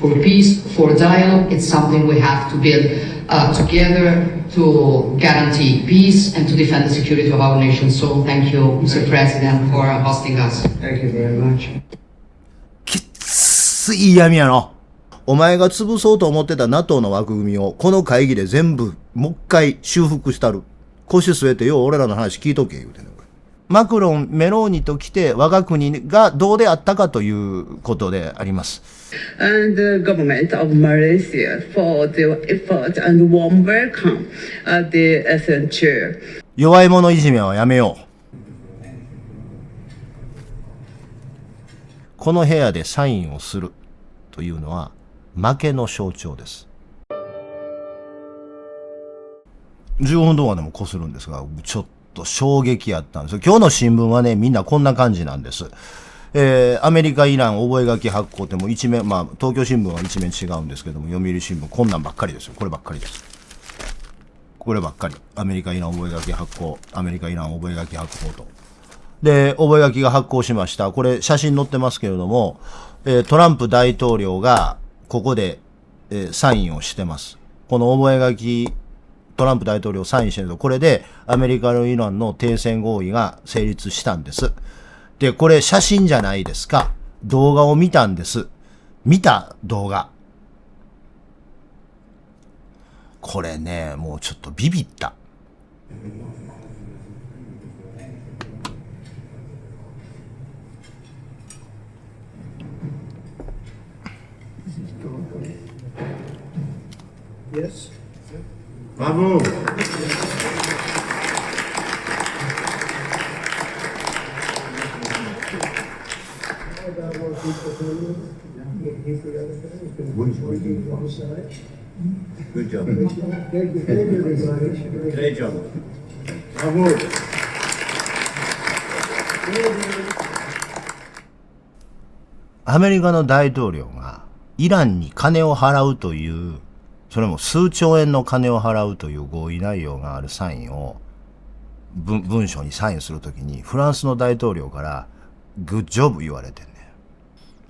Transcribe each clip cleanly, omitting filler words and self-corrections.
for peace, for dialogue. It's something we have to build together to guarantee peace and to defend the security of our nation. So thank you, Mr. President, for hosting us. Thank you very much. きつい嫌味やの。お前が潰そうと思ってた NATO の枠組みをこの会議で全部もう一回修復したる。腰据えてよう俺らの話聞いとけ言うてんねん。マクロン、メローニと来て我が国がどうであったかということであります。And the government of Malaysia for their effort and warm welcome at the ASEAN chair. 弱い者いじめはやめよう。この部屋でサインをするというのは負けの象徴です。15分動画でもこするんですが、ちょっと衝撃やったんですよ。今日の新聞はね、みんなこんな感じなんです。アメリカ、イラン、覚書発行っても一面、まあ、東京新聞は一面違うんですけども、読売新聞、こんなんばっかりですよ。こればっかりです。こればっかり。アメリカ、イラン、覚書発行、アメリカ、イラン、覚書発行と。で、覚書が発行しました。これ、写真載ってますけれども、トランプ大統領が、ここで、サインをしてます。この覚書、トランプ大統領サインしてると、これでアメリカのイランの停戦合意が成立したんです。で、これ写真じゃないですか。動画を見たんです。見た動画。これね、もうちょっとビビった。Yes. Bravo. Good job. Great job. Bravo. アメリカの大統領がイランに金を払うという、それも数兆円の金を払うという合意内容があるサインを、文書にサインするときに、フランスの大統領から、グッジョブ言われてんねん。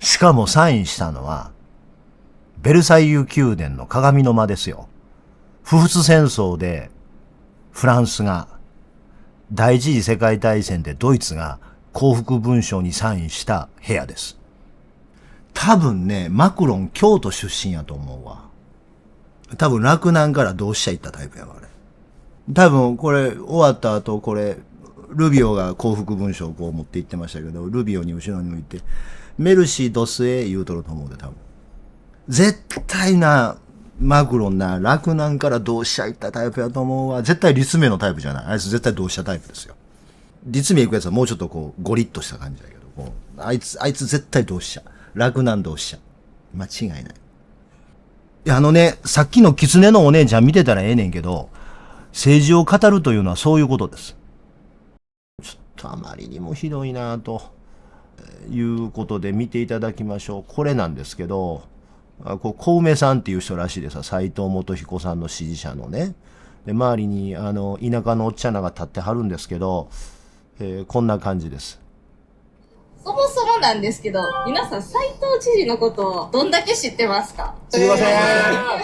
しかもサインしたのは、ベルサイユ宮殿の鏡の間ですよ。不仏戦争で、フランスが、第一次世界大戦でドイツが降伏文書にサインした部屋です。多分ね、マクロン京都出身やと思うわ。多分洛南から同志社行ったタイプやわ、あれ。多分これ終わった後、これ、ルビオが降伏文書をこう持って行ってましたけど、ルビオに後ろに向いて、メルシードスエ言うとると思うで、多分。絶対な、マクロンな、洛南から同志社行ったタイプやと思うわ。絶対立命のタイプじゃない。あいつ絶対同志社タイプですよ。立命行くやつはもうちょっとこう、ゴリッとした感じだけど、こう、あいつ絶対同志社。洛南同志社。間違いない。いや、さっきの狐のお姉ちゃん見てたらええねんけど、政治を語るというのはそういうことです。ちょっとあまりにもひどいなぁということで見ていただきましょう。これなんですけど、小梅さんっていう人らしいです。斉藤元彦さんの支持者のね。で、周りに田舎のおっちゃんらが立ってはるんですけど、こんな感じです。そもそもなんですけど、皆さん斉藤知事のことをどんだけ知ってますか？すいません。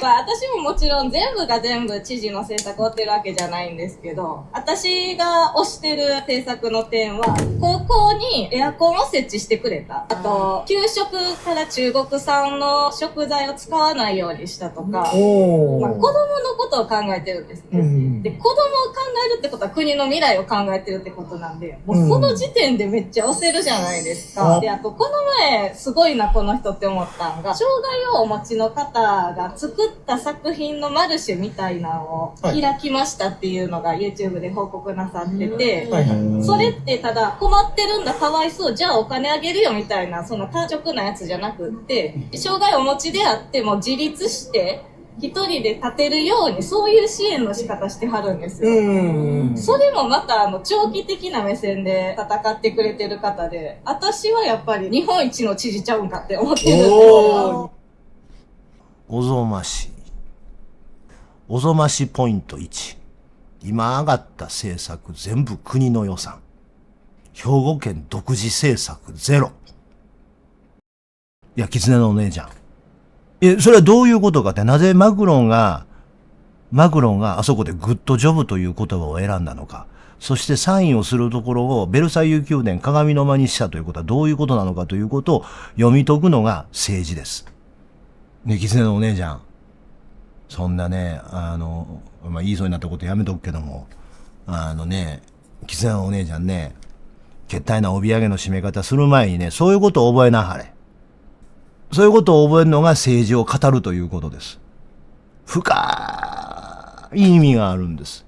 まあ私ももちろん全部が全部知事の政策を追ってるわけじゃないんですけど、私が推してる政策の点は、高校にエアコンを設置してくれた。あと、給食から中国産の食材を使わないようにしたとか、まあ、子供のことを考えてるんですね。で、子供を考えるってことは国の未来を考えてるってことなんで、もうその時点でめっちゃ押せるじゃないですか。で、あと、この前、すごいな、この人って思ったんが、障害をお持ちの方が作った作品のマルシェみたいなのを開きましたっていうのが YouTube で報告なさってて、それってただ困ってるんだ、かわいそう、じゃあお金あげるよみたいな、その単直なやつじゃなくって、障害をお持ちであっても自立して、一人で立てるように、そういう支援の仕方してはるんですよ。それもまた、長期的な目線で戦ってくれてる方で、私はやっぱり日本一の知事ちゃうんかって思ってるんですよ。おぞましい。おぞましポイント1。今上がった政策全部国の予算。兵庫県独自政策ゼロ。いや、狐のお姉ちゃん。それはどういうことかって、なぜマクロンがあそこでグッドジョブという言葉を選んだのか。そしてサインをするところをベルサイユ宮殿鏡の間にしたということはどういうことなのかということを読み解くのが政治です。ね、狐のお姉ちゃん。そんなね、言いそうになったことやめとくけども、狐のお姉ちゃんね、けったいな帯揚げの締め方する前にね、そういうことを覚えなはれ。そういうことを覚えるのが政治を語るということです。深い意味があるんです。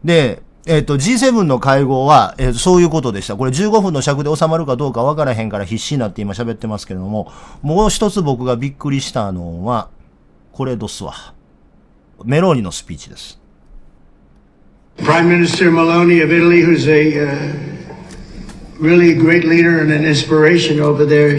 で、G7 の会合は、そういうことでした。これ15分の尺で収まるかどうかわからへんから必死になって今喋ってますけれども、もう一つ僕がびっくりしたのは、これどすわ。メローニのスピーチです。Prime Minister Meloni of Italy, who's a really great leader and an inspiration over there.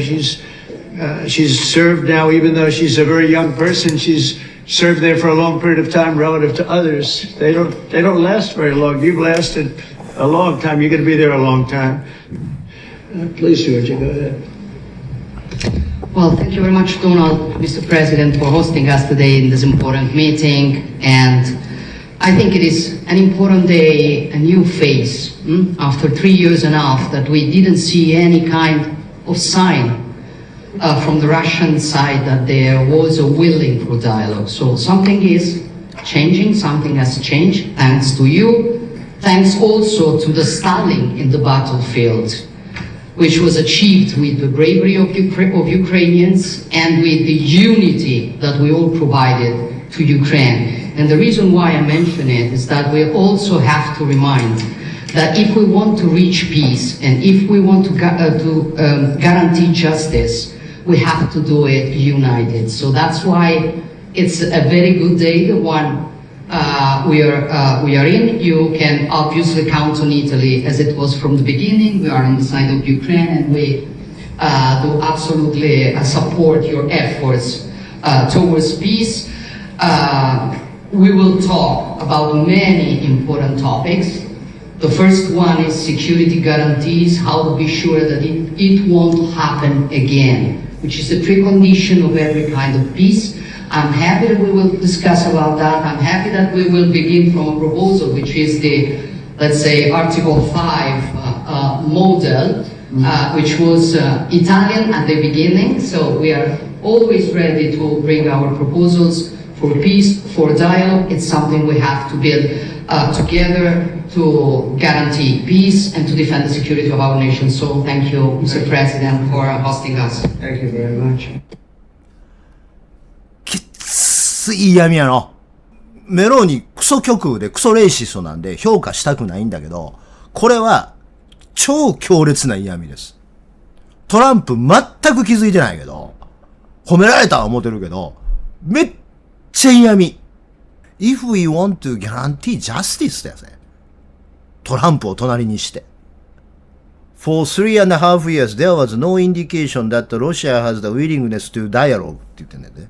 She's served now, even though she's a very young person, she's served there for a long period of time relative to others. They don't last very long. You've lasted a long time. You're going to be there a long time. Please, Georgia, go ahead. Well, thank you very much, Donald, Mr. President, for hosting us today in this important meeting. And I think it is an important day, a new phase, after 3 years and a half that we didn't see any kind of sign from the Russian side that there was a willing for dialogue. So something is changing, something has changed, thanks to you. Thanks also to the stalling in the battlefield, which was achieved with the bravery of Ukrainians and with the unity that we all provided to Ukraine. And the reason why I mention it is that we also have to remind that if we want to reach peace and if we want to guarantee justice, we have to do it united. So that's why it's a very good day, the one we are in. You can obviously count on Italy as it was from the beginning. We are on the side of Ukraine and we do absolutely support your efforts towards peace. We will talk about many important topics. The first one is security guarantees, how to be sure that it won't happen again, which is a precondition of every kind of peace. I'm happy that we will discuss about that. I'm happy that we will begin from a proposal, which is the, let's say, Article 5 model, which was Italian at the beginning. So we are always ready to bring our proposals for peace, for dialogue. It's something we have to build together to guarantee peace and to defend the security of our nation. So thank you, Mr. President, for hosting us. Thank you very much. きつい嫌味やの。メローニクソ極右でクソレイシストなんで評価したくないんだけど、これは超強烈な嫌味です。トランプ全く気づいてないけど、褒められたは思ってるけど、めっちゃ嫌味。If we want to guarantee justice だよね。トランプを隣にして。For 3.5 years, there was no indication that Russia has the willingness to dialogue って言ってんだよね。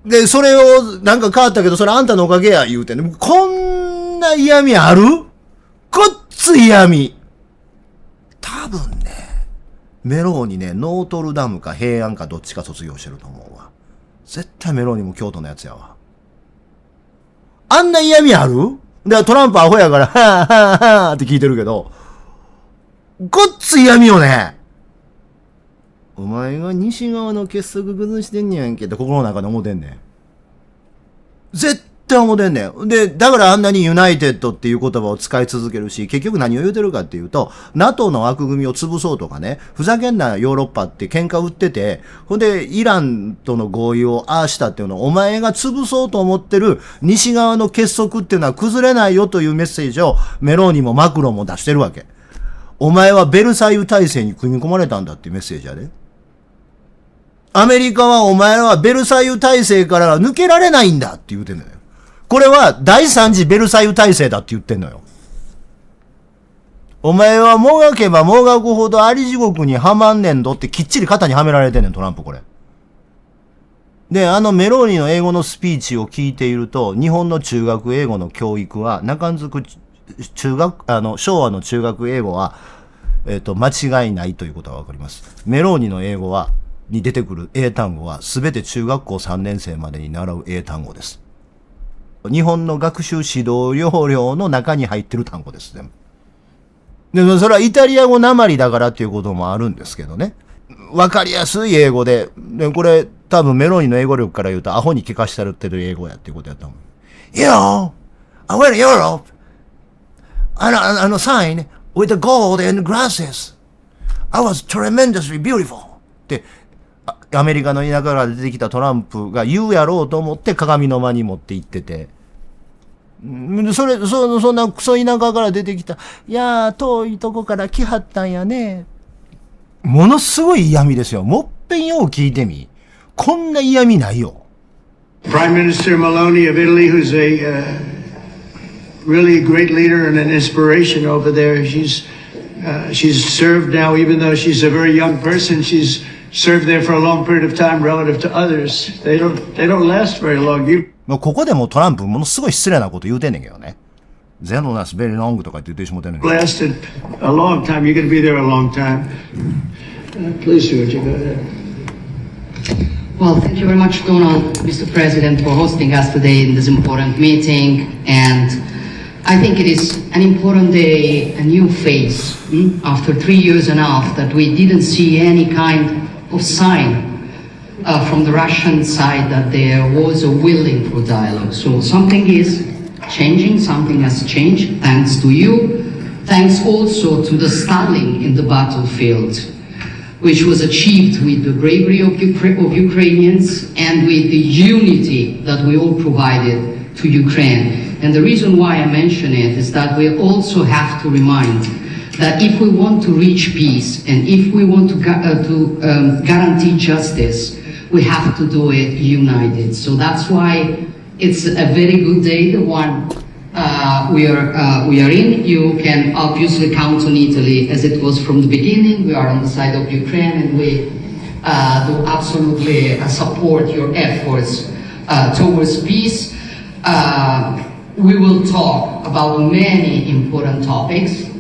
で、それをなんか変わったけど、それあんたのおかげや言うてね。こんな嫌味ある？こっつ嫌味。多分ね、メローにね、ノートルダムか平安かどっちか卒業してると思うわ。絶対メローにも京都のやつやわ。あんな嫌味ある？で、トランプアホやから、はぁはぁはぁって聞いてるけど、ごっつ嫌味よね。お前が西側の結束崩してんねやんけって心の中で思ってんねん。絶対思ってんねん。で、だからあんなにユナイテッドっていう言葉を使い続けるし、結局何を言うてるかっていうと、NATO の枠組みを潰そうとかね、ふざけんなヨーロッパって喧嘩売ってて、ほんで、イランとの合意をああしたっていうのを、お前が潰そうと思ってる西側の結束っていうのは崩れないよというメッセージをメローニもマクロンも出してるわけ。お前はベルサイユ体制に組み込まれたんだっていうメッセージやで。アメリカはお前らはベルサイユ体制からは抜けられないんだって言うてんのよ。これは第三次ベルサイユ体制だって言ってんのよ。お前はもがけばもがくほどあり地獄にはまんねんどってきっちり肩にはめられてんねん、トランプこれ。で、メローニの英語のスピーチを聞いていると、日本の中学英語の教育は、中んづく昭和の中学英語は、間違いないということがわかります。メローニの英語は、に出てくる英単語は全て中学校3年生までに習う英単語です。日本の学習指導要領の中に入ってる単語です。でもそれはイタリア語なまりだからっていうこともあるんですけどね。わかりやすい英語で、これ多分メローニの英語力から言うとアホに聞かしたってる英語やっていうことやと思う。You know, I went to Europe, and a sign with the gold and grasses. I was tremendously beautiful. ってアメリカの田舎から出てきたトランプが言うやろうと思って鏡の間に持って行ってて、そんなクソ田舎から出てきた、いやー遠いとこから来はったんやね。ものすごい嫌味ですよ。もっぺんよう聞いてみ。こんな嫌味ないよ。Prime Minister Maloney of Italy, who's a really great leader and an inspiration over there. She's served now, even though she's a very young person, she's served there for a long period of time relative to others. They don't last very long. もうここでもトランプものすごい失礼なこと言うてんねんけどね。ゼロナスベリーロングとか言ってしもてんねんけど。Lasted a long time. You're going to be there a long time. Please, Georgia, go ahead. Well, thank you very much, Donald, Mr. President, for hosting us today in this important meeting. And I think it is an important day, a new phase, after 3 years and a half that we didn't see any kind of sign from the Russian side that there was a willing for dialogue. So something is changing, something has changed, thanks to you. Thanks also to the stalling in the battlefield, which was achieved with the bravery of Ukrainians and with the unity that we all provided to Ukraine. And the reason why I mention it is that we also have to remind that if we want to reach peace and if we want to guarantee justice, we have to do it united. So that's why it's a very good day, the one we are in. You can obviously count on Italy as it was from the beginning. We are on the side of Ukraine and we do absolutely support your efforts towards peace. We will talk about many important topics.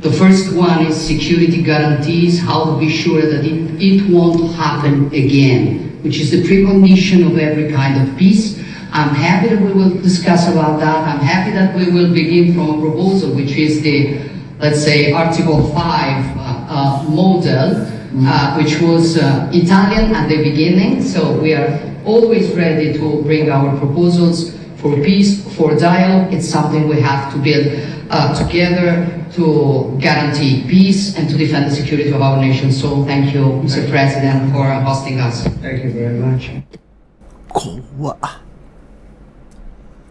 The first one is security guarantees, how to be sure that it won't happen again, which is the precondition of every kind of peace. I'm happy that we will discuss about that. I'm happy that we will begin from a proposal, which is the, let's say, Article 5 model, which was Italian at the beginning. So we are always ready to bring our proposals for peace, for dialogue. It's something we have to build together to guarantee peace and to defend the security of our nation. So thank you, Mr. President, for hosting us. Thank you very much. 怖っ。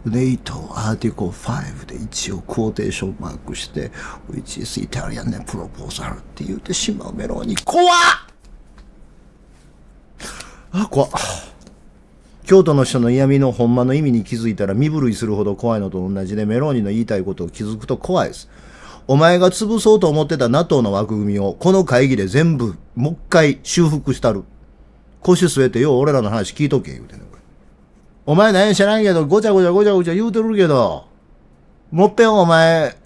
NATO Article 5で一応クォーテーションマークして Which is Italian proposal って言ってしまうメローニ。怖っ。あ、怖っ。京都の人の嫌味のほんまの意味に気づいたら身震いするほど怖いのと同じで、メローニの言いたいことを気づくと怖いです。お前が潰そうと思ってた NATO の枠組みをこの会議で全部もう一回修復したる。腰据えてよう俺らの話聞いとけ言うてんねん。お前何や知らんけどごちゃごちゃ言うてるけど、もっぺんお前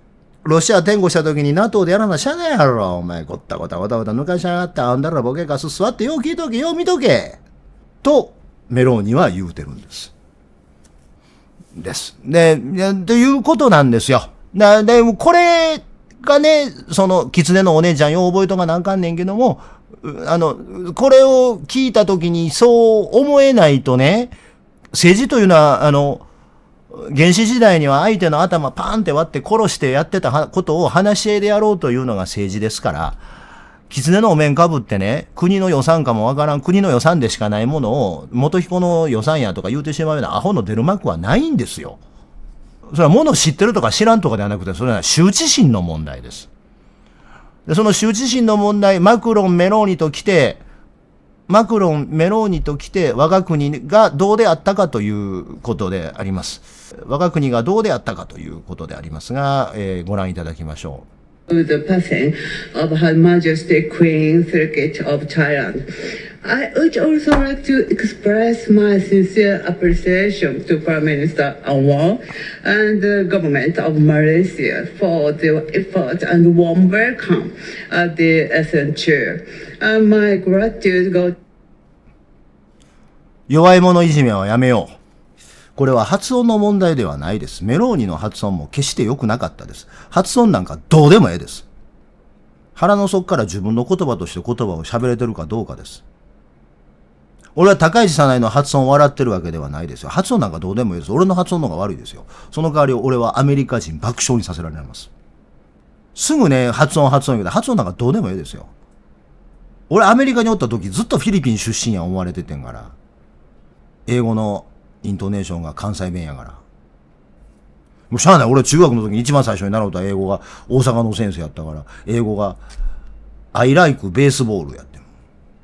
ロシア転校した時に NATO でやらなしゃあないやろ。お前ごった抜かしやがってあんだらボケかす座ってよう聞いとけよう見とけとメローニは言うてるんです。で、ということなんですよ。で、これがね、その、狐のお姉ちゃんよう覚えとかなんかんねんけども、これを聞いたときにそう思えないとね、政治というのは、原始時代には相手の頭パーンって割って殺してやってたことを話し合いでやろうというのが政治ですから、狐のお面かぶってね、国の予算かもわからん、国の予算でしかないものを、元彦の予算やとか言うてしまうようなアホの出る幕はないんですよ。それはもの知ってるとか知らんとかではなくて、それは羞恥心の問題です。で、その羞恥心の問題、マクロン、メローニと来て、我が国がどうであったかということであります。我が国がどうであったかということでありますが、ご覧いただきましょう。The passing of Her Majesty Queen Circuit of Thailand. I would also like to express my sincere appreciation to Prime Minister Anwar and the government of Malaysia for their effort and warm welcome at the SN chair. My gratitude goes 弱い者いじめはやめよう。これは発音の問題ではないです。メローニの発音も決して良くなかったです。発音なんかどうでもええです。腹の底から自分の言葉として言葉を喋れてるかどうかです。俺は高市早苗の発音を笑ってるわけではないですよ。発音なんかどうでもいいです。俺の発音の方が悪いですよ。その代わり俺はアメリカ人爆笑にさせられます。すぐね、発音言うけど、発音なんかどうでもいいですよ。俺アメリカにおった時ずっとフィリピン出身や思われててんから。英語のイントネーションが関西弁やから。もうしゃあない。俺中学の時に一番最初に習うた英語が大阪の先生やったから、英語が I like baseball やって。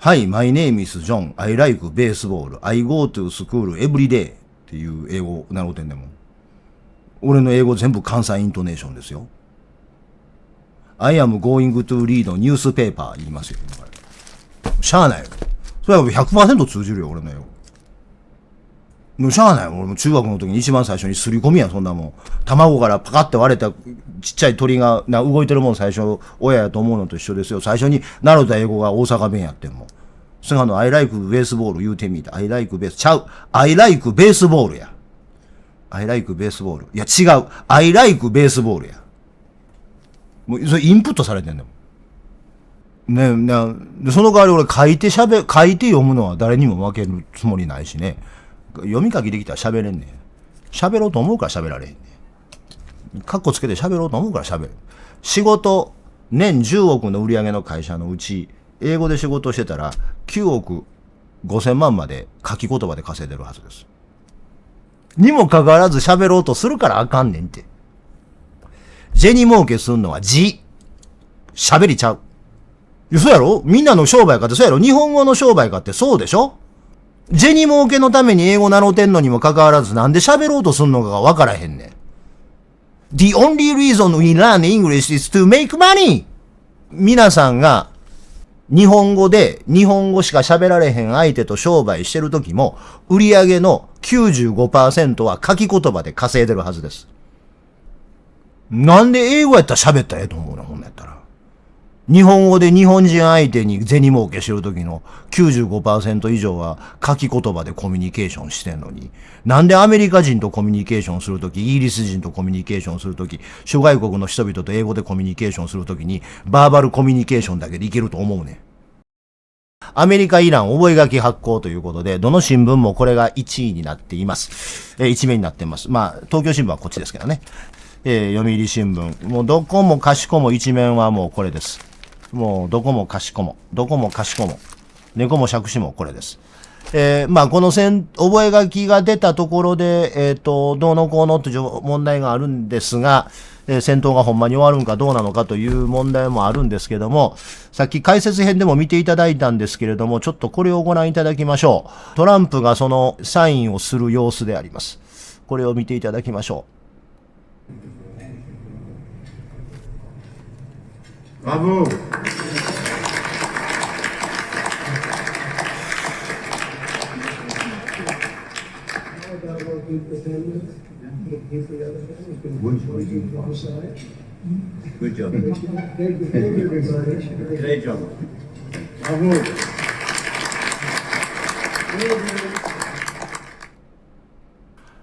Hi, my name is John. I like baseball. I go to school every day っていう英語を習うてんねんもん。俺の英語全部関西イントネーションですよ。I am going to read newspaper 言いますよ。しゃあないよ。それは 100% 通じるよ、俺の英語。もうしゃあないよ。俺も中学の時に一番最初にすり込みやん、そんなもん。卵からパカって割れたちっちゃい鳥が動いてるもん最初、親やと思うのと一緒ですよ。最初に習った英語が大阪弁やってんもん。それI like baseball 言うてみた。I like base ちゃう。I like baseball や。I like baseball。いや違う。I like baseball や。もうそれインプットされてんだもん。ね、その代わり俺書いて読むのは誰にも負けるつもりないしね。読み書きできたら喋れんねん。喋ろうと思うから喋られへんねん。カッコつけて喋ろうと思うから喋る。仕事、年10億の売り上げの会社のうち、英語で仕事をしてたら、9億5000万まで書き言葉で稼いでるはずです。にもかかわらず喋ろうとするからあかんねんって。銭儲けすんのは字。喋りちゃう。そうやろ？みんなの商売かってそうやろ？日本語の商売かってそうでしょ？銭儲けのために英語習うてんのにもかかわらずなんで喋ろうとすんのかがわからへんねん。The only reason we learn English is to make money! 皆さんが日本語で日本語しか喋られへん相手と商売してる時も売上の 95% は書き言葉で稼いでるはずです。なんで英語やったら喋ったらええと思うのほんなんやったら。日本語で日本人相手に銭儲けしてる時の 95% 以上は書き言葉でコミュニケーションしてんのに、なんでアメリカ人とコミュニケーションするとき、イギリス人とコミュニケーションするとき、諸外国の人々と英語でコミュニケーションするときに、バーバルコミュニケーションだけでいけると思うねん。アメリカ、イラン、覚書発行ということで、どの新聞もこれが1位になっています。1面になってます。まあ、東京新聞はこっちですけどね。読売新聞。もうどこもかしこも一面はもうこれです。もうどこもかしこも、猫も杓子もこれです。まあこの覚書が出たところで、どうのこうのという問題があるんですが、戦闘がほんまに終わるんかどうなのかという問題もあるんですけども、さっき解説編でも見ていただいたんですけれども、ちょっとこれをご覧いただきましょう。トランプがそのサインをする様子であります。これを見ていただきましょう。Bravo! Good job. Great job. Bravo!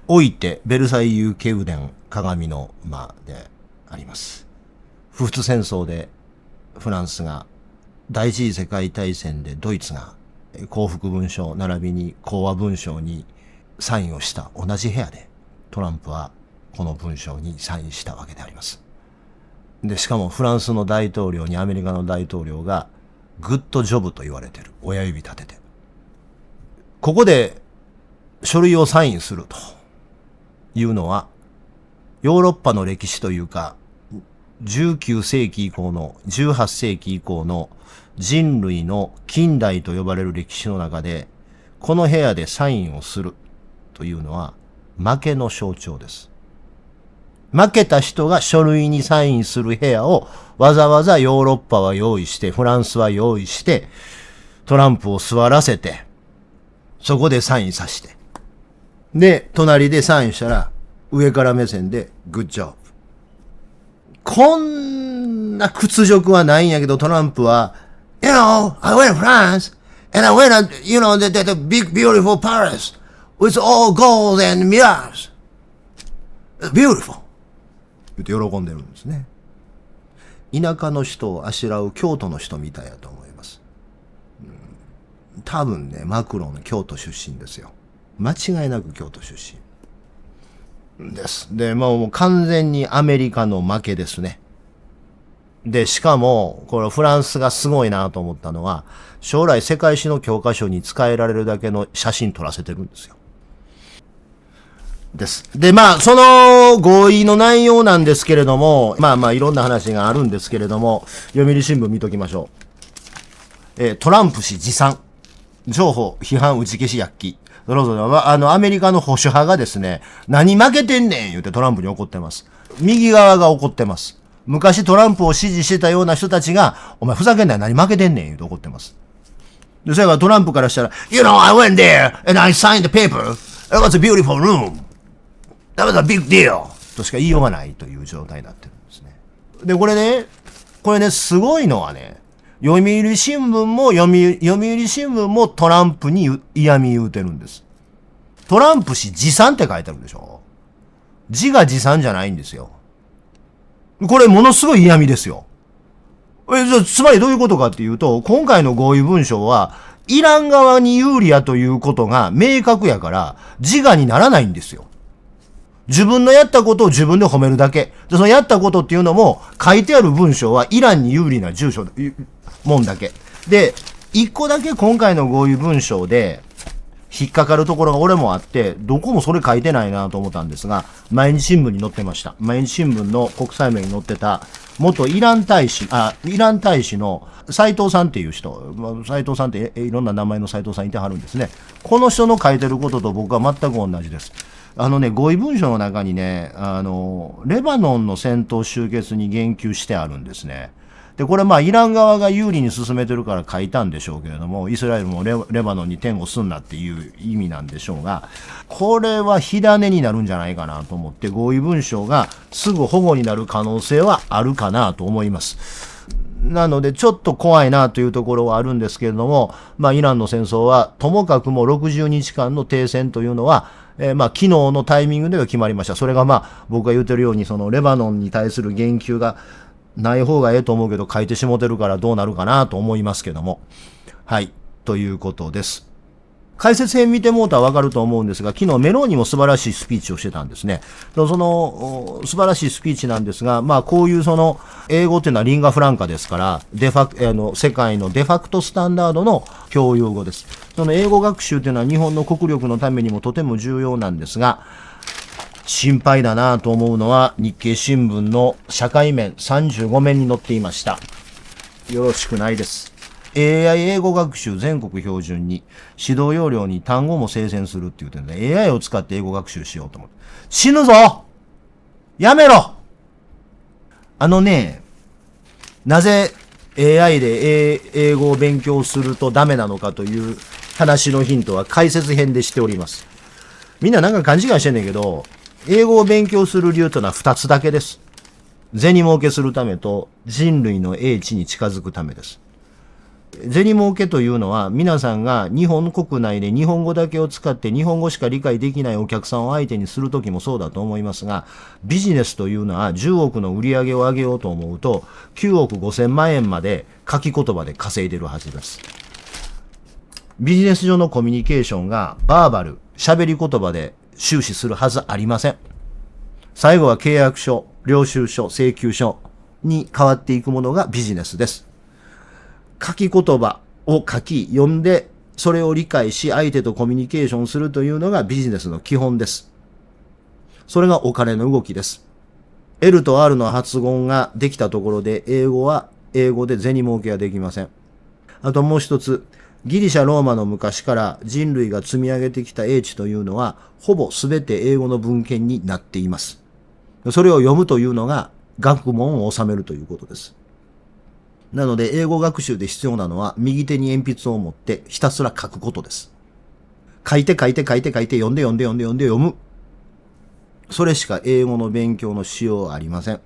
おいて、ベルサイユ宮殿鏡の間であります。普仏戦争でフランスが、第一次世界大戦でドイツが降伏文書並びに講和文書にサインをした同じ部屋でトランプはこの文書にサインしたわけであります。で、しかもフランスの大統領にアメリカの大統領がグッドジョブと言われている。親指立てて。ここで書類をサインするというのはヨーロッパの歴史というか19世紀以降の18世紀以降の人類の近代と呼ばれる歴史の中でこの部屋でサインをするというのは負けの象徴です。負けた人が書類にサインする部屋をわざわざヨーロッパは用意して、フランスは用意して、トランプを座らせて、そこでサインさして。で、隣でサインしたら、上から目線で、グッジョブ。こんな屈辱はないんやけど、トランプは、You know, I went to France, And I went, you know, the big beautiful Paris with all gold and mirrors. Beautiful. 言って喜んでるんですね。田舎の人をあしらう京都の人みたいやと思います。多分ね、マクロン京都出身ですよ。間違いなく京都出身です。で、もう完全にアメリカの負けですね。で、しかも、これフランスがすごいなと思ったのは、将来世界史の教科書に使えられるだけの写真撮らせてるんですよ。です。で、まあ、その合意の内容なんですけれども、まあいろんな話があるんですけれども、読売新聞見ときましょう。トランプ氏持参。情報、批判、打ち消し、躍起。そろそろ、アメリカの保守派がですね、何負けてんねん言ってトランプに怒ってます。右側が怒ってます。昔トランプを支持してたような人たちが、お前ふざけんなよ、何負けてんねん言って怒ってます。で、それからトランプからしたら、You know, I went there and I signed the paper. It was a beautiful room. That was a big deal. としか言いようがないという状態になってるんですね。で、これね、すごいのはね、読売新聞もトランプに嫌味言うてるんです。トランプ氏持参って書いてあるでしょ。字が持参じゃないんですよ。これものすごい嫌味ですよ。つまりどういうことかっていうと、今回の合意文書は、イラン側に有利やということが明確やから、自我にならないんですよ。自分のやったことを自分で褒めるだけ。で、そのやったことっていうのも、書いてある文章はイランに有利な住所、もんだけ。で、一個だけ今回の合意文書で、引っかかるところが俺もあって、どこもそれ書いてないなと思ったんですが、毎日新聞に載ってました。毎日新聞の国際面に載ってた、元イラン大使の斉藤さんっていう人、斉藤さんっていろんな名前の斉藤さんいてはるんですね。この人の書いてることと僕は全く同じです。合意文書の中にね、レバノンの戦闘終結に言及してあるんですね。で、これイラン側が有利に進めてるから書いたんでしょうけれども、イスラエルもレバノンに転護すんなっていう意味なんでしょうが、これは火種になるんじゃないかなと思って、合意文書がすぐ保護になる可能性はあるかなと思います。なので、ちょっと怖いなというところはあるんですけれども、イランの戦争は、ともかくも60日間の停戦というのは、昨日のタイミングでは決まりました。それが僕が言ってるように、そのレバノンに対する言及がない方がええと思うけど、書いてしもてるからどうなるかなと思いますけども。はい。ということです。解説編見てもうたらわかると思うんですが、昨日メローニも素晴らしいスピーチをしてたんですね。その、素晴らしいスピーチなんですが、こういう英語っていうのはリンガフランカですから、世界のデファクトスタンダードの共有語です。その英語学習っていうのは日本の国力のためにもとても重要なんですが、心配だなと思うのは日経新聞の社会面35面に載っていました。よろしくないです。AI 英語学習全国標準に指導要領に単語も生成するって言ってね、AI を使って英語学習しようと思って。死ぬぞやめろなぜ AI で英語を勉強するとダメなのかという話のヒントは解説編でしております。みんななんか勘違いしてんねんけど、英語を勉強する理由というのは2つだけです。銭儲けするためと人類の英知に近づくためです。銭儲けというのは皆さんが日本国内で日本語だけを使って日本語しか理解できないお客さんを相手にするときもそうだと思いますが、ビジネスというのは10億の売り上げを上げようと思うと9億5千万円まで書き言葉で稼いでるはずです。ビジネス上のコミュニケーションがバーバル、喋り言葉で終始するはずありません。最後は契約書、領収書、請求書に変わっていくものがビジネスです。書き言葉を読んで、それを理解し、相手とコミュニケーションするというのがビジネスの基本です。それがお金の動きです。L と R の発音ができたところで、英語は英語で銭儲けはできません。あともう一つ、ギリシャ・ローマの昔から人類が積み上げてきた英知というのは、ほぼすべて英語の文献になっています。それを読むというのが、学問を収めるということです。なので、英語学習で必要なのは、右手に鉛筆を持ってひたすら書くことです。書いて、読んで読む。それしか英語の勉強のしようはありません。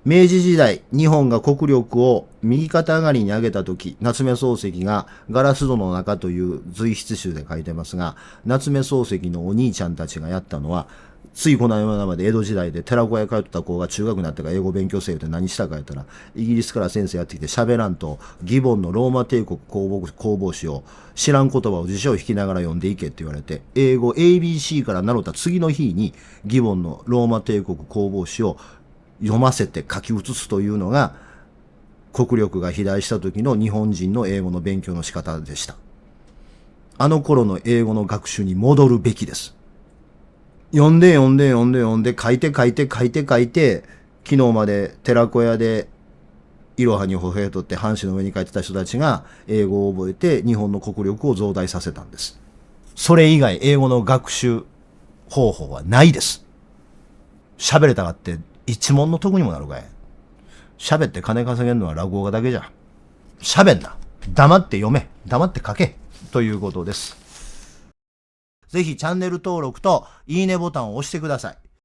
明治時代、日本が国力を右肩上がりに上げたとき、夏目漱石がガラス戸の中という随筆集で書いてますが、夏目漱石のお兄ちゃんたちがやったのは、ついこの間まで江戸時代で寺子屋通った子が中学になってから英語勉強せよって何したかやったら、イギリスから先生やってきて喋らんと、ギボンのローマ帝国公房誌を知らん言葉を辞書を引きながら読んでいけって言われて、英語 ABC から習った次の日にギボンのローマ帝国公房誌を読ませて書き写すというのが、国力が肥大した時の日本人の英語の勉強の仕方でした。あの頃の英語の学習に戻るべきです。読んで、書いて、昨日まで寺子屋でいろはにほへとって半紙の上に書いてた人たちが英語を覚えて日本の国力を増大させたんです。それ以外英語の学習方法はないです。喋れたかって一問の得にもなるかい。喋って金稼げるのは落語家だけじゃ。喋んな。黙って読め。黙って書け。ということです。ぜひチャンネル登録といいねボタンを押してください。